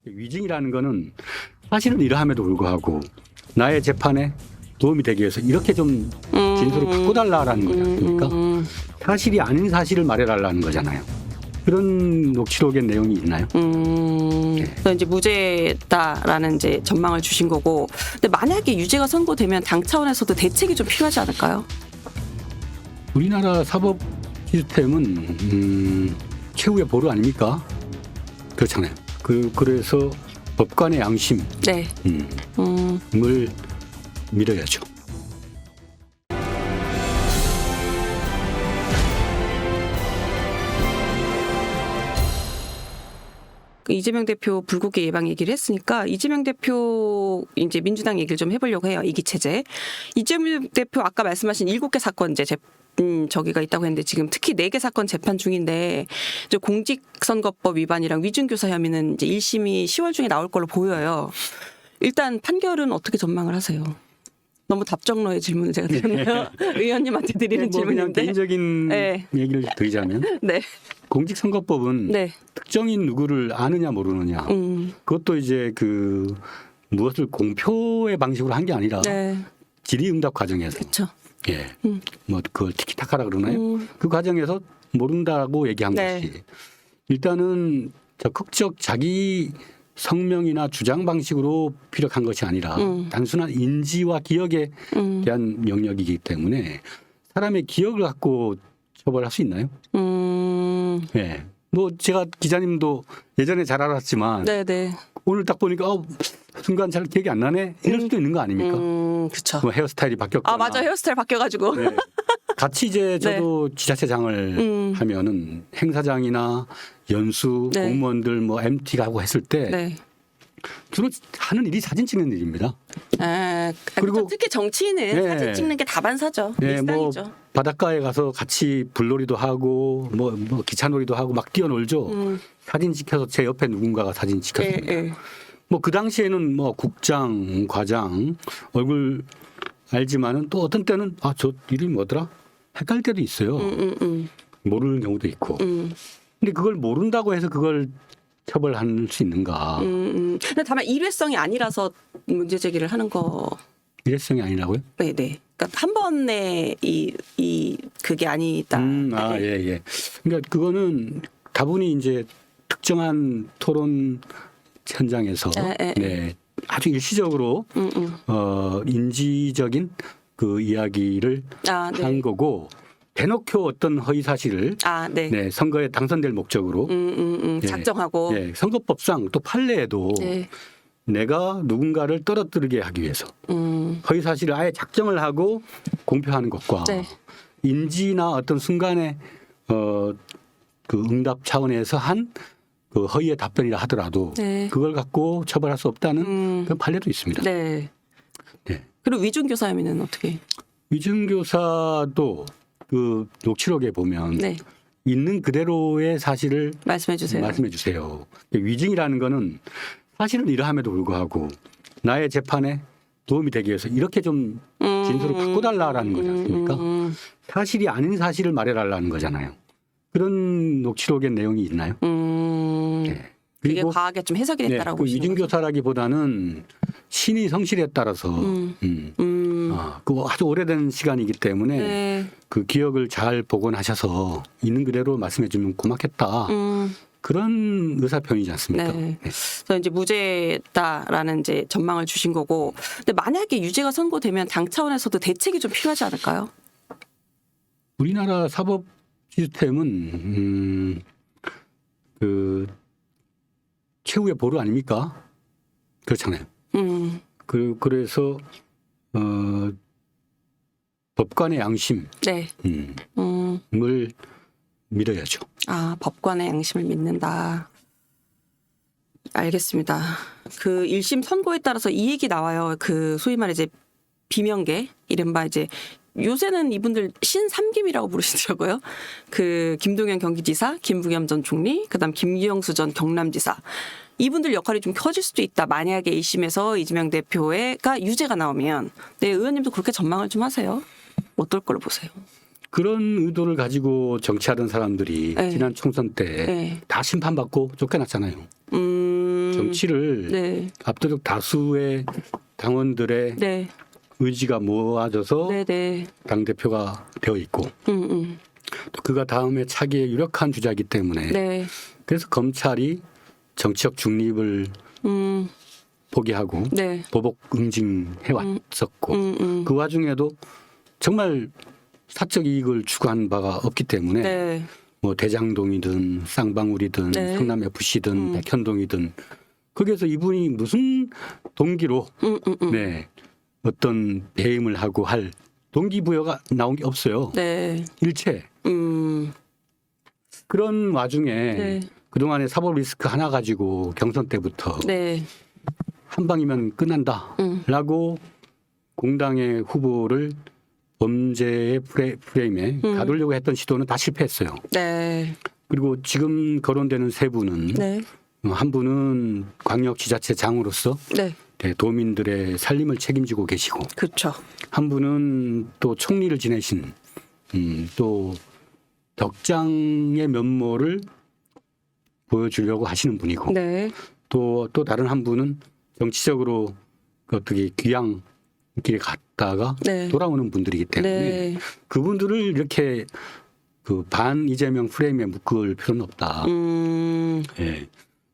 위증이라는 거는 사실은 이러함에도 불구하고 나의 재판에 도움이 되기 위해서 이렇게 좀 진술을 바꿔달라라는 거지 않습니까? 사실이 아닌 사실을 말해달라는 거잖아요. 그런 녹취록의 내용이 있나요? 그래서 이제 무죄다라는 이제 전망을 주신 거고, 근데 만약에 유죄가 선고되면 당 차원에서도 대책이 좀 필요하지 않을까요? 우리나라 사법 시스템은 최후의 보루 아닙니까? 그렇잖아요. 그래서 법관의 양심을 네. 믿어야죠. 이재명 대표 불국의 예방 얘기를 했으니까 이재명 대표 이제 민주당 얘기를 좀 해보려고 해요. 이기 체제. 이재명 대표 아까 말씀하신 7개 사건 이제 저기가 있다고 했는데 지금 특히 4개 사건 재판 중인데 이제 공직선거법 위반이랑 위증교사 혐의는 이제 1심이 10월 중에 나올 걸로 보여요. 일단 판결은 어떻게 전망을 하세요? 너무 답정너의 질문을 제가 드렸네요. 의원님한테 드리는 그냥 질문인데. 개인적인 네. 얘기를 드리자면 네. 공직선거법은 네. 특정인 누구를 아느냐 모르느냐 그것도 이제 무엇을 공표의 방식으로 한 게 아니라 네. 질의응답 과정에서 그렇죠. 예, 뭐 그걸 티키타카라 그러나요? 그 과정에서 모른다고 얘기한 네. 것이 일단은 적극적 자기 성명이나 주장 방식으로 피력한 것이 아니라 단순한 인지와 기억에 대한 영역이기 때문에 사람의 기억을 갖고 처벌할 수 있나요? 예. 뭐 제가 기자님도 예전에 잘 알았지만 네네. 오늘 딱 보니까 순간 잘 기억이 안 나네 이럴 수도 있는 거 아닙니까? 그렇죠. 뭐 헤어스타일이 바뀌었거나. 아 맞아, 헤어스타일 바뀌어가지고. 네. 같이 이제 저도 지자체장을 하면은 행사장이나 연수 네. 공무원들 뭐 MT 가고 했을 때 네. 주로 하는 일이 사진 찍는 일입니다. 그리고 그리고 특히 정치인은 네. 사진 찍는 게 다반사죠. 네, 뭐 일상이죠. 바닷가에 가서 같이 불놀이도 하고 뭐 기차놀이도 하고 막 뛰어놀죠. 사진 찍혀서 제 옆에 누군가가 사진 찍혔습니다. 예. 뭐 그 당시에는 뭐 국장, 과장 얼굴 알지만은 또 어떤 때는 저 이름이 뭐더라? 헷갈릴 때도 있어요. 모르는 경우도 있고. 근데 그걸 모른다고 해서 그걸 처벌할 수 있는가? 근데 다만 일회성이 아니라서 문제 제기를 하는 거. 일회성이 아니라고요? 네네. 그러니까 한 번에 그게 아니다. 네. 예. 그러니까 그거는 다분히 이제 특정한 토론 현장에서 네, 아주 일시적으로 인지적인 그 이야기를 네. 한 거고 대놓고 어떤 허위 사실을 네, 선거에 당선될 목적으로 작정하고. 예, 선거법상 또 판례에도 네. 내가 누군가를 떨어뜨리게 하기 위해서 허위 사실을 아예 작정을 하고 공표하는 것과 네. 인지나 어떤 순간에 그 응답 차원에서 한 그 허위의 답변이라 하더라도 네. 그걸 갖고 처벌할 수 없다는 그런 판례도 있습니다. 네. 네. 그리고 위중교사 혐의는 어떻게? 위증교사도 그 녹취록에 보면 네. 있는 그대로의 사실을 말씀해 주세요. 말씀해 주세요. 위증이라는 거는 사실은 이러함에도 불구하고 나의 재판에 도움이 되기 위해서 이렇게 좀 진술을 바꿔달라라는 거지 않습니까? 사실이 아닌 사실을 말해달라는 거잖아요. 그런 녹취록의 내용이 있나요? 네. 이게 그리고 과하게 좀 해석이 됐다라고 그 보시는 거죠? 위증교사라기보다는 신의 성실에 따라서 그 아주 오래된 시간이기 때문에 네. 그 기억을 잘 복원하셔서 있는 그대로 말씀해 주면 고맙겠다. 그런 의사 표현이지 않습니까? 네. 그래서 이제 무죄다라는 이제 전망을 주신 거고, 근데 만약에 유죄가 선고되면 당 차원에서도 대책이 좀 필요하지 않을까요? 우리나라 사법 시스템은 그 최후의 보루 아닙니까? 그렇잖아요. 그래서 법관의 양심을 네. 믿어야죠. 법관의 양심을 믿는다. 알겠습니다. 그 1심 선고에 따라서 이 얘기 나와요. 그 소위 말해 이제 비명계, 이른바 이제 요새는 이분들 신삼김이라고 부르시더라고요. 그 김동연 경기지사, 김부겸 전 총리, 그다음 김경수 전 경남지사. 이분들 역할이 좀 커질 수도 있다. 만약에 1심에서 이재명 대표가 유죄가 나오면. 네, 의원님도 그렇게 전망을 좀 하세요. 어떨 걸로 보세요? 그런 의도를 가지고 정치하던 사람들이 네. 지난 총선 때 다 네. 심판받고 쫓겨났잖아요. 정치를 네. 압도적 다수의 당원들의 네. 의지가 모아져서 네. 네. 당 대표가 되어 있고 음. 또 그가 다음에 차기에 유력한 주자이기 때문에 네. 그래서 검찰이 정치적 중립을 음. 포기하고 네. 보복 응징해 왔었고 그 와중에도 정말 사적 이익을 추구한 바가 없기 때문에 네. 뭐 대장동이든 쌍방울이든 네. 성남 FC든 백현동이든 거기에서 이분이 무슨 동기로 네 어떤 배임을 하고 할 동기부여가 나온 게 없어요. 네. 일체 그런 와중에 네. 그동안의 사법 리스크 하나 가지고 경선 때부터 네. 한 방이면 끝난다라고 공당의 후보를 범죄의 프레임에 가두려고 했던 시도는 다 실패했어요. 네. 그리고 지금 거론되는 세 분은 네. 한 분은 광역지자체장으로서 네. 도민들의 살림을 책임지고 계시고 그렇죠. 한 분은 또 총리를 지내신 또 덕장의 면모를 보여주려고 하시는 분이고 네. 또 다른 한 분은 정치적으로 어떻게 귀양 길에 갔다가 네. 돌아오는 분들이기 때문에 네. 그분들을 이렇게 그 반 이재명 프레임에 묶을 필요는 없다. 예.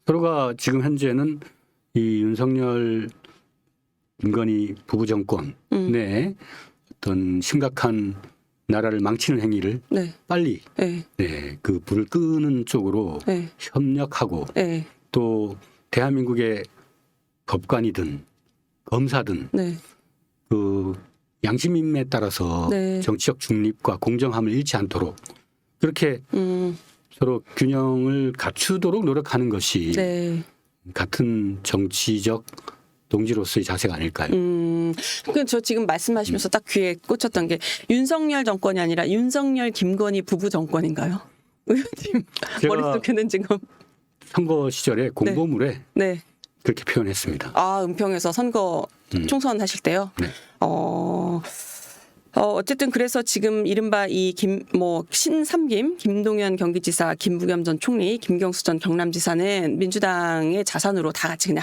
서로가 지금 현재는 이 윤석열 김건희 부부 정권의 어떤 심각한 나라를 망치는 행위를 네. 빨리 네. 네, 그 불을 끄는 쪽으로 네. 협력하고 네. 또 대한민국의 법관이든 검사든 네. 그 양심임에 따라서 네. 정치적 중립과 공정함을 잃지 않도록 그렇게 서로 균형을 갖추도록 노력하는 것이 네. 같은 정치적 동지로서의 자세가 아닐까요? 저 지금 말씀하시면서 딱 귀에 꽂혔던 게 윤석열 정권이 아니라 윤석열 김건희 부부 정권인가요? 의원님 제가 머릿속에는 지금 선거 시절에 공보물에 네. 그렇게 표현했습니다. 아 은평에서 선거 총선 하실 때요. 네. 어쨌든 그래서 지금 이른바 이 신삼김 김동연 경기지사, 김부겸 전 총리, 김경수 전 경남지사는 민주당의 자산으로 다 같이 그냥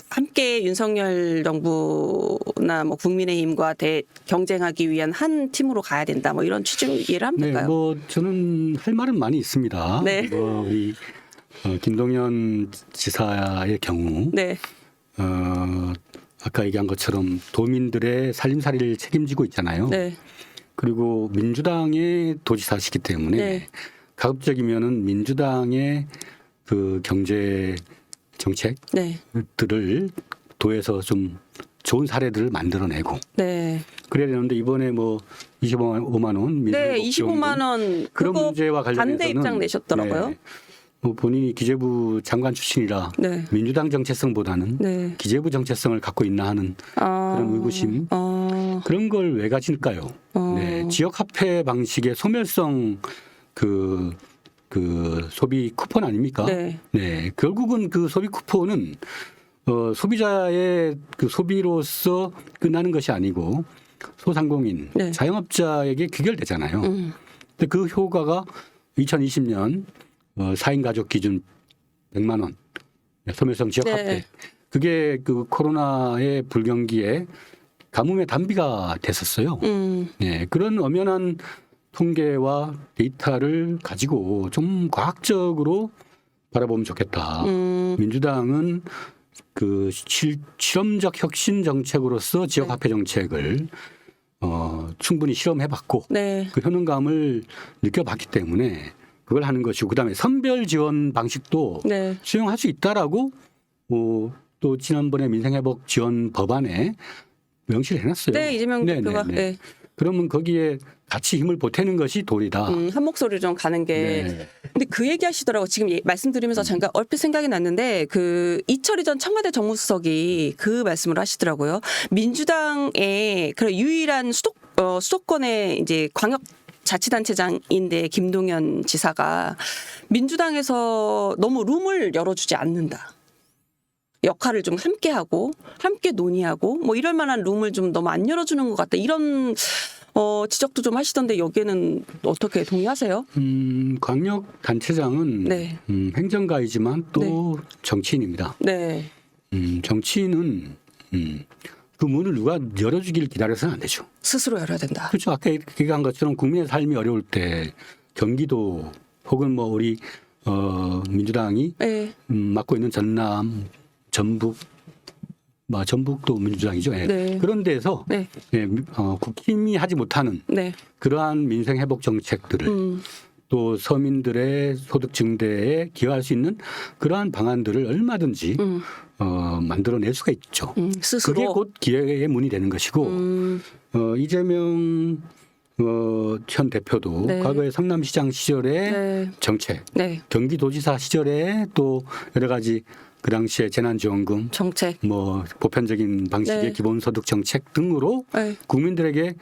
함께 윤석열 정부나 뭐 국민의힘과 경쟁하기 위한 한 팀으로 가야 된다. 뭐 이런 취지로 이해를 하면 네, 될까요? 뭐 저는 할 말은 많이 있습니다. 네. 우리 김동연 지사의 경우 네. 아까 얘기한 것처럼 도민들의 살림살이를 책임지고 있잖아요. 네. 그리고 민주당의 도지사시기 때문에 네. 가급적이면은 민주당의 그 경제 정책들을 네. 도에서 좀 좋은 사례들을 만들어내고 네. 그래야 되는데 이번에 뭐 25만 원 네, 25만 원 그런 그거 문제와 관련해서는 반대 입장 내셨더라고요. 네, 뭐 본인이 기재부 장관 출신이라 네. 민주당 정체성보다는 네. 기재부 정체성을 갖고 있나 하는 그런 의구심 그런 걸 왜 가질까요? 네, 지역 화폐 방식의 소멸성 그 소비 쿠폰 아닙니까? 네. 네, 결국은 그 소비 쿠폰은 소비자의 그 소비로서 끝나는 것이 아니고 소상공인, 네. 자영업자에게 귀결되잖아요. 근데 그 효과가 2020년 4인 가족 기준 100만 원 소멸성 지역 네. 화폐 그게 그 코로나의 불경기에 가뭄의 단비가 됐었어요. 네, 그런 엄연한 통계와 데이터를 가지고 좀 과학적으로 바라보면 좋겠다. 민주당은 그 실험적 혁신 정책으로서 지역 화폐 정책을 충분히 실험해봤고 네. 그 효능감을 느껴봤기 때문에 그걸 하는 것이고 그다음에 선별 지원 방식도 네. 수용할 수 있다라고 또 지난번에 민생회복 지원 법안에 명시를 해놨어요. 네, 이재명 대표가. 네. 그러면 거기에 같이 힘을 보태는 것이 도리다. 한 목소리로 좀 가는 게. 네. 근데 그 얘기 하시더라고. 지금 말씀드리면서 잠깐 얼핏 생각이 났는데 그 이철희 전 청와대 정무수석이 그 말씀을 하시더라고요. 민주당의 그 유일한 수도권의 이제 광역 자치단체장인데 김동연 지사가 민주당에서 너무 룸을 열어주지 않는다. 역할을 좀 함께 하고 함께 논의하고 뭐 이럴 만한 룸을 좀 너무 안 열어주는 것 같다. 이런 지적도 좀 하시던데 여기에는 어떻게 동의하세요? 광역 단체장은 네. 행정가이지만 또 정치인입니다. 네. 정치인은 그 문을 누가 열어주기를 기다려서는 안 되죠. 스스로 열어야 된다. 그렇죠. 아까 얘기한 것처럼 국민의 삶이 어려울 때 경기도 혹은 뭐 우리 민주당이 네. 맡고 있는 전남, 전북, 전북도 민주당이죠. 예. 네. 그런 데서 네. 예, 국힘이 하지 못하는 네. 그러한 민생 회복 정책들을 또 서민들의 소득 증대에 기여할 수 있는 그러한 방안들을 얼마든지 만들어낼 수가 있죠. 스스로. 그게 곧 기회의 문이 되는 것이고 이재명 현 대표도 네. 과거에 성남시장 시절에 네. 정책, 네. 경기도지사 시절에 또 여러 가지 그 당시에 재난지원금, 정책. 뭐 보편적인 방식의 네. 기본소득 정책 등으로 네. 국민들에게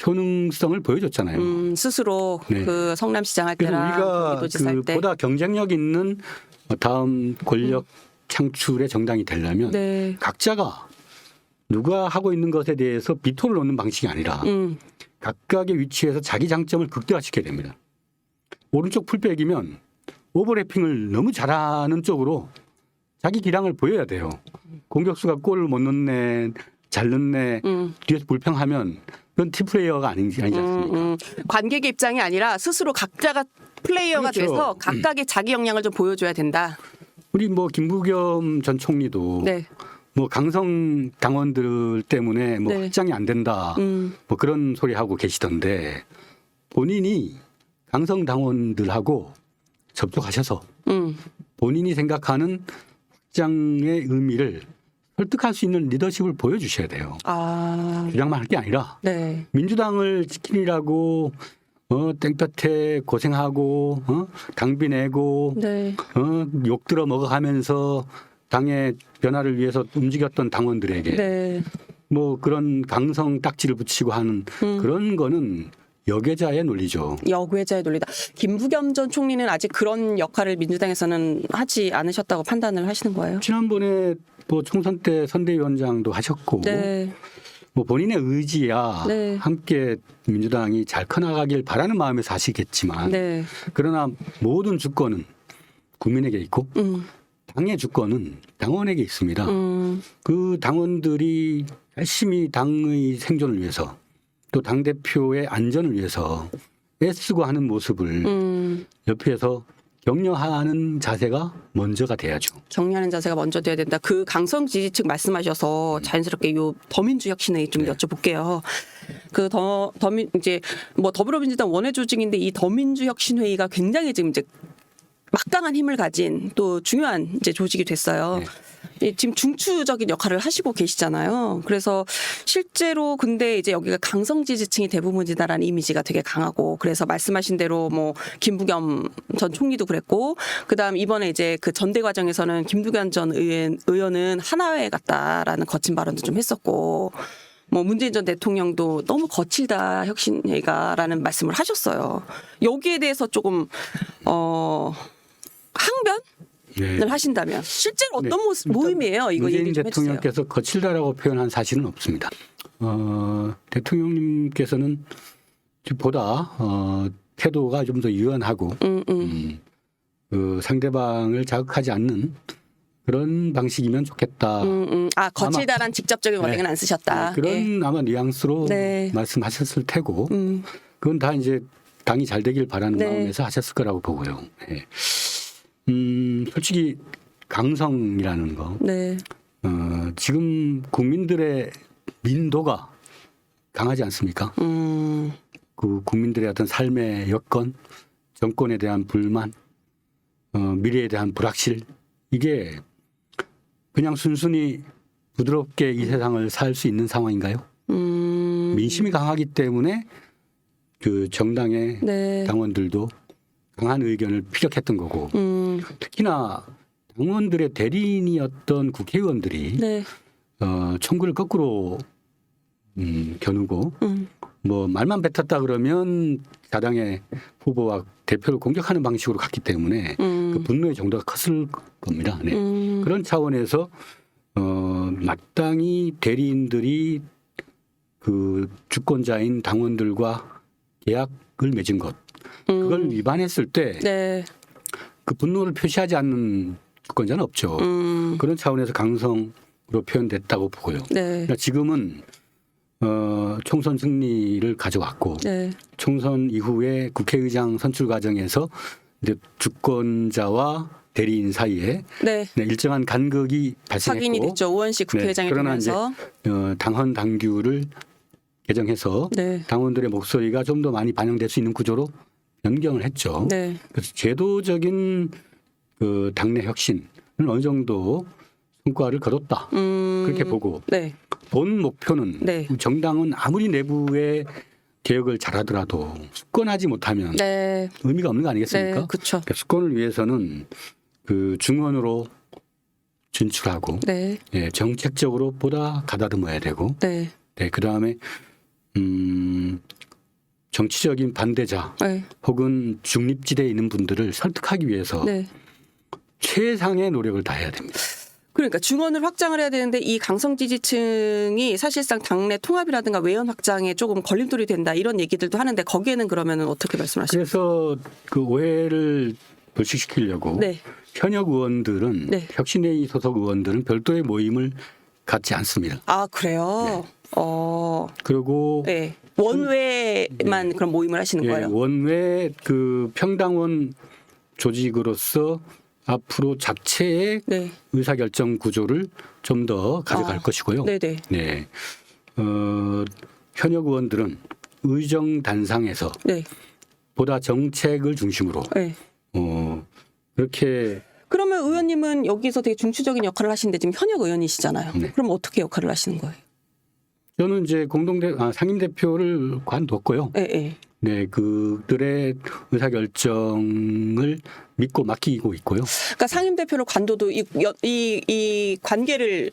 효능성을 보여줬잖아요. 스스로 네. 그 성남시장 할 그래서 때랑 우리가 경기도지사 할 때. 보다 경쟁력 있는 다음 권력 창출의 정당이 되려면 네. 각자가 누가 하고 있는 것에 대해서 비토를 놓는 방식이 아니라 각각의 위치에서 자기 장점을 극대화시켜야 됩니다. 오른쪽 풀백이면 오버래핑을 너무 잘하는 쪽으로 자기 기량을 보여야 돼요. 공격수가 골을 못 넣네, 잘 넣네, 뒤에서 불평하면 그건 팀플레이어가 아니지 않습니까? 관객의 입장이 아니라 스스로 각자가 플레이어가 그렇죠. 돼서 각각의 자기 역량을 좀 보여줘야 된다. 우리 뭐 김부겸 전 총리도 네. 뭐 강성 당원들 때문에 뭐 네. 확장이 안 된다 뭐 그런 소리 하고 계시던데 본인이 강성 당원들하고 접촉하셔서 본인이 생각하는 확장의 의미를 설득할 수 있는 리더십을 보여주셔야 돼요. 아, 주장만 할 게 아니라 네. 민주당을 지키느라고 땡볕에 고생하고 당비 내고 네. 욕 들어 먹어가면서 당의 변화를 위해서 움직였던 당원들에게 네. 뭐 그런 강성 딱지를 붙이고 하는 그런 거는 역외자의 논리죠. 역외자의 논리다. 김부겸 전 총리는 아직 그런 역할을 민주당에서는 하지 않으셨다고 판단을 하시는 거예요? 지난번에 뭐 총선 때 선대위원장도 하셨고 네. 뭐 본인의 의지야 네. 함께 민주당이 잘 커나가길 바라는 마음에서 하시겠지만 네. 그러나 모든 주권은 국민에게 있고 당의 주권은 당원에게 있습니다. 그 당원들이 열심히 당의 생존을 위해서 또 당대표의 안전을 위해서 애쓰고 하는 모습을 옆에서 격려하는 자세가 먼저가 돼야죠. 격려하는 자세가 먼저 돼야 된다. 그 강성 지지층 말씀하셔서 자연스럽게 요 더민주 혁신회의 좀 네. 여쭤볼게요. 그 더민 이제 뭐 더불어민주당 원외 조직인데 이 더민주 혁신회의가 굉장히 지금 이제 막강한 힘을 가진 또 중요한 이제 조직이 됐어요. 네. 지금 중추적인 역할을 하시고 계시잖아요. 그래서 실제로 근데 이제 여기가 강성 지지층이 대부분이다라는 이미지가 되게 강하고 그래서 말씀하신 대로 뭐 김부겸 전 총리도 그랬고 그다음 이번에 이제 그 전대 과정에서는 김두관 전 의원은 하나회 같다라는 거친 발언도 좀 했었고 뭐 문재인 전 대통령도 너무 거칠다 혁신회의가라는 말씀을 하셨어요. 여기에 대해서 조금 항변? 네. 을 하신다면 실제로 어떤 네. 모임이에요? 이거 문재인 얘기 좀 해주세요. 대통령께서 거칠다라고 표현한 사실은 없습니다. 대통령님께서는 보다 태도가 좀 더 유연하고 그 상대방을 자극하지 않는 그런 방식이면 좋겠다. 아 거칠다란 직접적인 워딩은 안 쓰셨다. 그런 예. 아마 뉘앙스로 네. 말씀하셨을 테고 그건 다 이제 당이 잘 되길 바라는 네. 마음에서 하셨을 거라고 보고요. 예. 솔직히 강성이라는 거 네. 지금 국민들의 민도가 강하지 않습니까? 그 국민들의 어떤 삶의 여건, 정권에 대한 불만, 미래에 대한 불확실 이게 그냥 순순히 부드럽게 이 세상을 살 수 있는 상황인가요? 민심이 강하기 때문에 그 정당의 네. 당원들도 강한 의견을 피력했던 거고 특히나 당원들의 대리인이었던 국회의원들이 네. 총구를 거꾸로 겨누고 뭐 말만 뱉었다 그러면 야당의 후보와 대표를 공격하는 방식으로 갔기 때문에 그 분노의 정도가 컸을 겁니다. 네. 그런 차원에서 마땅히 대리인들이 그 주권자인 당원들과 계약을 맺은 것 그걸 위반했을 때 네. 그 분노를 표시하지 않는 주권자는 없죠. 그런 차원에서 강성으로 표현됐다고 보고요. 네. 그러니까 지금은 총선 승리를 가져왔고 네. 총선 이후에 국회의장 선출 과정에서 이제 주권자와 대리인 사이에 네. 네, 일정한 간극이 발생했고 확인이 됐죠. 우원식 국회의장이 그러나 이제 되면서. 당헌 당규를 개정해서 네. 당원들의 목소리가 좀 더 많이 반영될 수 있는 구조로 변경을 했죠. 네. 그래서 제도적인 그 당내 혁신은 어느 정도 성과를 거뒀다. 그렇게 보고 네. 본 목표는 네. 정당은 아무리 내부의 개혁을 잘하더라도 수권하지 못하면 네. 의미가 없는 거 아니겠습니까? 네. 그렇죠. 그러니까 수권을 위해서는 그 중원으로 진출하고 네. 예, 정책적으로 보다 가다듬어야 되고 네. 네, 그다음에 정치적인 반대자 네. 혹은 중립지대에 있는 분들을 설득하기 위해서 네. 최상의 노력을 다해야 됩니다. 그러니까 중원을 확장을 해야 되는데 이 강성 지지층이 사실상 당내 통합이라든가 외연 확장에 조금 걸림돌이 된다 이런 얘기들도 하는데 거기에는 그러면은 어떻게 말씀하십니까? 그래서 그 오해를 불식시키려고 네. 현역 의원들은 네. 혁신회의 소속 의원들은 별도의 모임을 갖지 않습니다. 아 그래요? 그리고 네. 원외만 그런 모임을 하시는 예, 거예요? 원외 그 평당원 조직으로서 앞으로 잡채의 네. 의사결정 구조를 좀 더 가져갈 것이고요. 네네. 네. 현역 의원들은 의정 단상에서 네. 보다 정책을 중심으로 네. 그렇게 그러면 의원님은 여기서 되게 중추적인 역할을 하시는데 지금 현역 의원이시잖아요. 네. 그럼 어떻게 역할을 하시는 거예요? 저는 이제 상임대표를 관뒀고요. 네, 네. 네, 그들의 의사결정을 믿고 맡기고 있고요. 그러니까 상임대표를 관둬도 이 관계를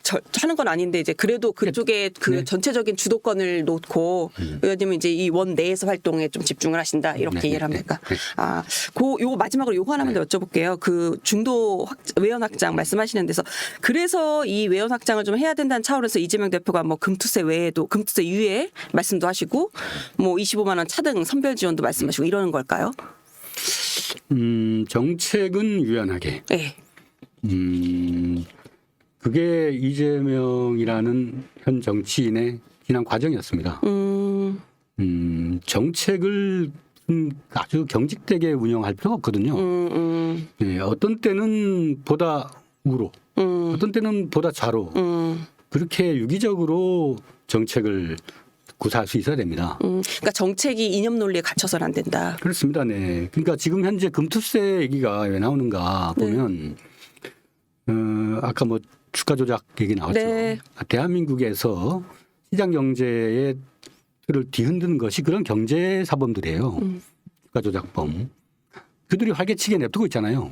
딱 하는 건 아닌데 이제 그래도 그쪽에 그 네. 전체적인 주도권을 놓고 의원님은 이제 이 원 내에서 활동에 좀 집중을 하신다 이렇게 네, 이해를 합니까? 네. 요거 마지막으로 요거 하나만 더 여쭤볼게요. 그 중도 외연 확장 말씀하시는 데서 그래서 이 외연 확장을 좀 해야 된다는 차원에서 이재명 대표가 뭐 금투세 외에도 금투세 이외에 말씀도 하시고 뭐 25만 원 차등 선별 지원도 말씀하시고 이러는 걸까요? 정책은 유연하게. 네. 그게 이재명이라는 현 정치인의 지난 과정이었습니다. 정책을 아주 경직되게 운영할 필요가 없거든요. 네, 어떤 때는 보다 우로, 어떤 때는 보다 좌로 그렇게 유기적으로 정책을 구사할 수 있어야 됩니다. 그러니까 정책이 이념 논리에 갇혀서는 안 된다. 그렇습니다. 네. 그러니까 지금 현재 금투세 얘기가 왜 나오는가 보면 아까 뭐 주가 조작 얘기 나왔죠. 네. 대한민국에서 시장 경제의 틀을 뒤흔드는 것이 그런 경제 사범들이에요. 주가 조작범. 그들이 활개치게 냅두고 있잖아요.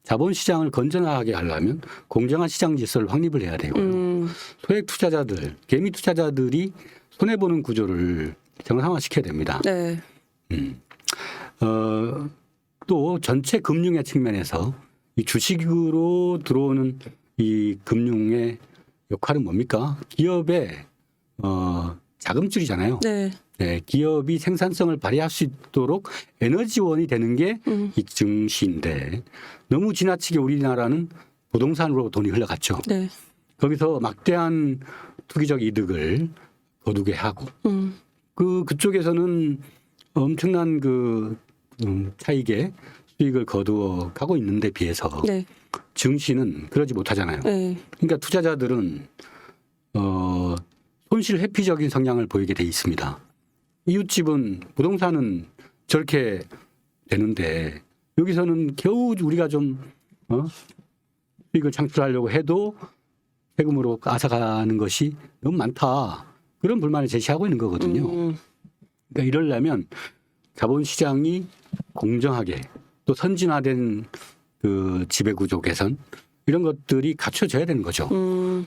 자본시장을 건전하게 하려면 공정한 시장 질서를 확립을 해야 되고요. 소액 투자자들, 개미 투자자들이 손해보는 구조를 정상화시켜야 됩니다. 네. 또 전체 금융의 측면에서 이 주식으로 들어오는 이 금융의 역할은 뭡니까? 기업의 자금줄이잖아요. 네. 네, 기업이 생산성을 발휘할 수 있도록 에너지원이 되는 게 이 증시인데 너무 지나치게 우리나라는 부동산으로 돈이 흘러갔죠. 네. 거기서 막대한 투기적 이득을 거두게 하고 그쪽에서는 엄청난 그 차익의 수익을 거두어 가고 있는데 비해서 네. 증시는 그러지 못하잖아요. 네. 그러니까 투자자들은 손실 회피적인 성향을 보이게 돼 있습니다. 이웃집은 부동산은 저렇게 되는데 여기서는 겨우 우리가 좀 수익을 창출하려고 해도 세금으로 앗아가는 것이 너무 많다. 그런 불만을 제시하고 있는 거거든요. 그러니까 이러려면 자본시장이 공정하게 또 선진화된 그 지배구조 개선 이런 것들이 갖춰져야 되는 거죠.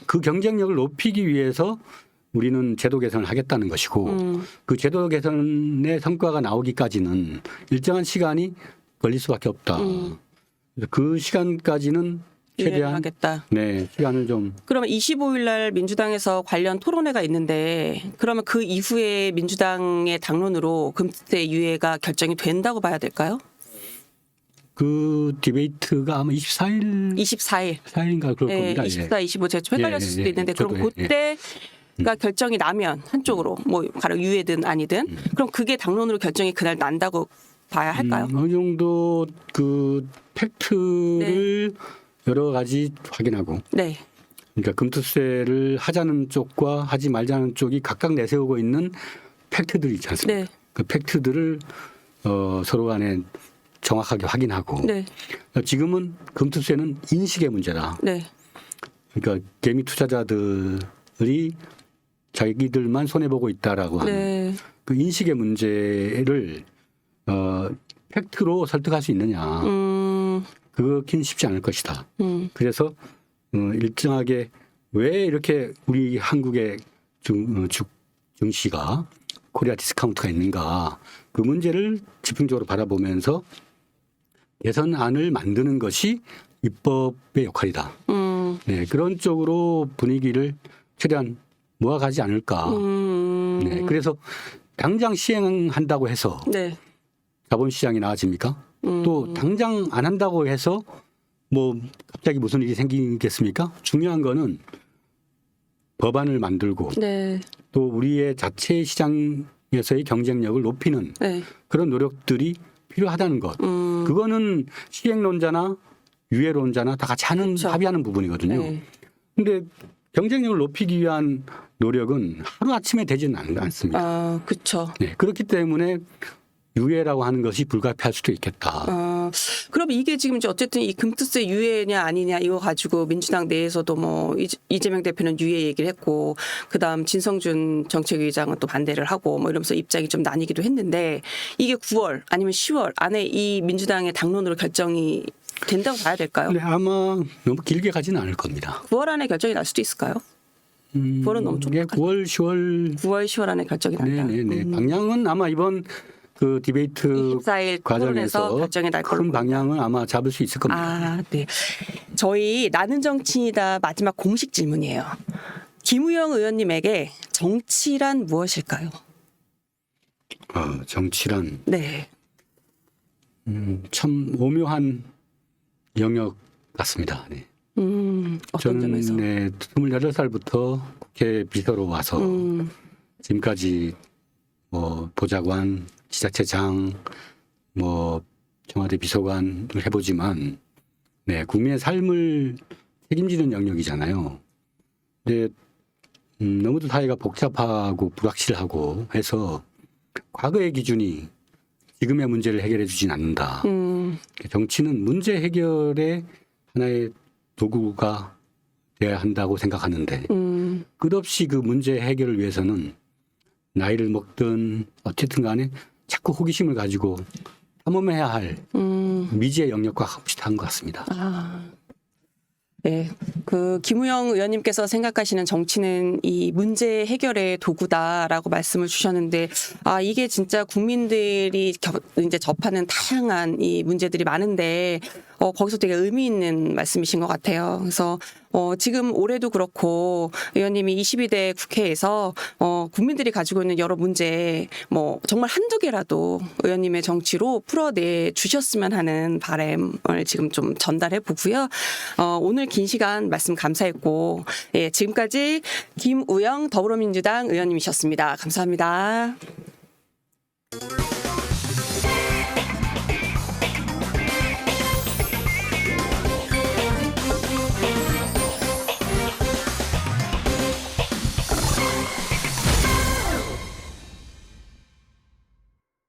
그 경쟁력을 높이기 위해서 우리는 제도 개선을 하겠다는 것이고 그 제도 개선의 성과가 나오기까지는 일정한 시간이 걸릴 수밖에 없다. 그 시간까지는 최대한 하겠다. 네, 시간을 좀 그러면 25일 날 민주당에서 관련 토론회가 있는데 그러면 그 이후에 민주당의 당론으로 금투세 유예가 결정이 된다고 봐야 될까요? 그 디베이트가 아마 24일 24일. 4일인가 그럴 예, 겁니다. 24, 25 제가 좀 헷갈렸을 예, 수도 예, 있는데 저도, 그럼 예, 그때가 결정이 나면 한쪽으로 뭐 가령 유예든 아니든 그럼 그게 당론으로 결정이 그날 난다고 봐야 할까요? 어느 정도 그 팩트를 여러 가지 확인하고 네. 그러니까 금투세를 하자는 쪽과 하지 말자는 쪽이 각각 내세우고 있는 팩트들이 있지 않습니까? 네. 그 팩트들을 서로 간에 정확하게 확인하고 네. 지금은 금투세는 인식의 문제다. 네. 그러니까 개미 투자자들이 자기들만 손해 보고 있다라고 하는 네. 그 인식의 문제를 팩트로 설득할 수 있느냐? 그렇긴 쉽지 않을 것이다. 그래서 일정하게 왜 이렇게 우리 한국의 증시가 코리아 디스카운트가 있는가? 그 문제를 집중적으로 바라보면서 개선안을 만드는 것이 입법의 역할이다. 네, 그런 쪽으로 분위기를 최대한 모아가지 않을까. 네, 그래서 당장 시행한다고 해서 네. 자본시장이 나아집니까? 또 당장 안 한다고 해서 뭐 갑자기 무슨 일이 생기겠습니까? 중요한 거는 법안을 만들고 네. 또 우리의 자체 시장에서의 경쟁력을 높이는 네. 그런 노력들이 필요하다는 것. 그거는 시행론자나 유예론자나 다 같이 하는 그렇죠. 합의하는 부분이거든요. 네. 근데 경쟁력을 높이기 위한 노력은 하루아침에 되지는 않습니다. 아, 그렇죠. 네, 그렇기 때문에 유예라고 하는 것이 불가피할 수도 있겠다. 그럼 이게 지금 이제 어쨌든 이 금투세 유예냐 아니냐 이거 가지고 민주당 내에서도 뭐 이재명 대표는 유예 얘기를 했고 그다음 진성준 정책위의장은 또 반대를 하고 뭐 이러면서 입장이 좀 나뉘기도 했는데 이게 9월 아니면 10월 안에 이 민주당의 당론으로 결정이 된다고 봐야 될까요? 네, 아마 너무 길게 가지는 않을 겁니다. 9월 안에 결정이 날 수도 있을까요? 9월은 너무 좀 9월, 10월 9월, 10월 안에 결정이 난다. 네네네. 방향은 아마 이번 그 디베이트 24일 과정에서 토론에서 결정이 날 걸로 큰 방향은 아마 잡을 수 있을 겁니다. 아, 네. 저희 나는 정치이다 마지막 공식 질문이에요. 김우영 의원님에게 정치란 무엇일까요? 정치란 네. 참 오묘한 영역 같습니다. 네. 어떤 점에서? 저는 네, 28살부터 국회 비서로 와서 지금까지 뭐 보좌관, 지자체장, 뭐 청와대 비서관을 해보지만 네, 국민의 삶을 책임지는 영역이잖아요. 근데 너무도 사회가 복잡하고 불확실하고 해서 과거의 기준이 지금의 문제를 해결해 주진 않는다. 정치는 문제 해결의 하나의 도구가 돼야 한다고 생각하는데 끝없이 그 문제 해결을 위해서는 나이를 먹든 어쨌든 간에 자꾸 호기심을 가지고 탐험해야 할 미지의 영역과 비슷한 것 같습니다. 네, 그 김우영 의원님께서 생각하시는 정치는 이 문제 해결의 도구다라고 말씀을 주셨는데, 이게 진짜 국민들이 이제 접하는 다양한 이 문제들이 많은데, 거기서 되게 의미 있는 말씀이신 것 같아요. 그래서 지금 올해도 그렇고 의원님이 22대 국회에서 국민들이 가지고 있는 여러 문제 뭐 정말 한두 개라도 의원님의 정치로 풀어내 주셨으면 하는 바람을 지금 좀 전달해 보고요. 오늘 긴 시간 말씀 감사했고, 예, 지금까지 김우영 더불어민주당 의원님이셨습니다. 감사합니다.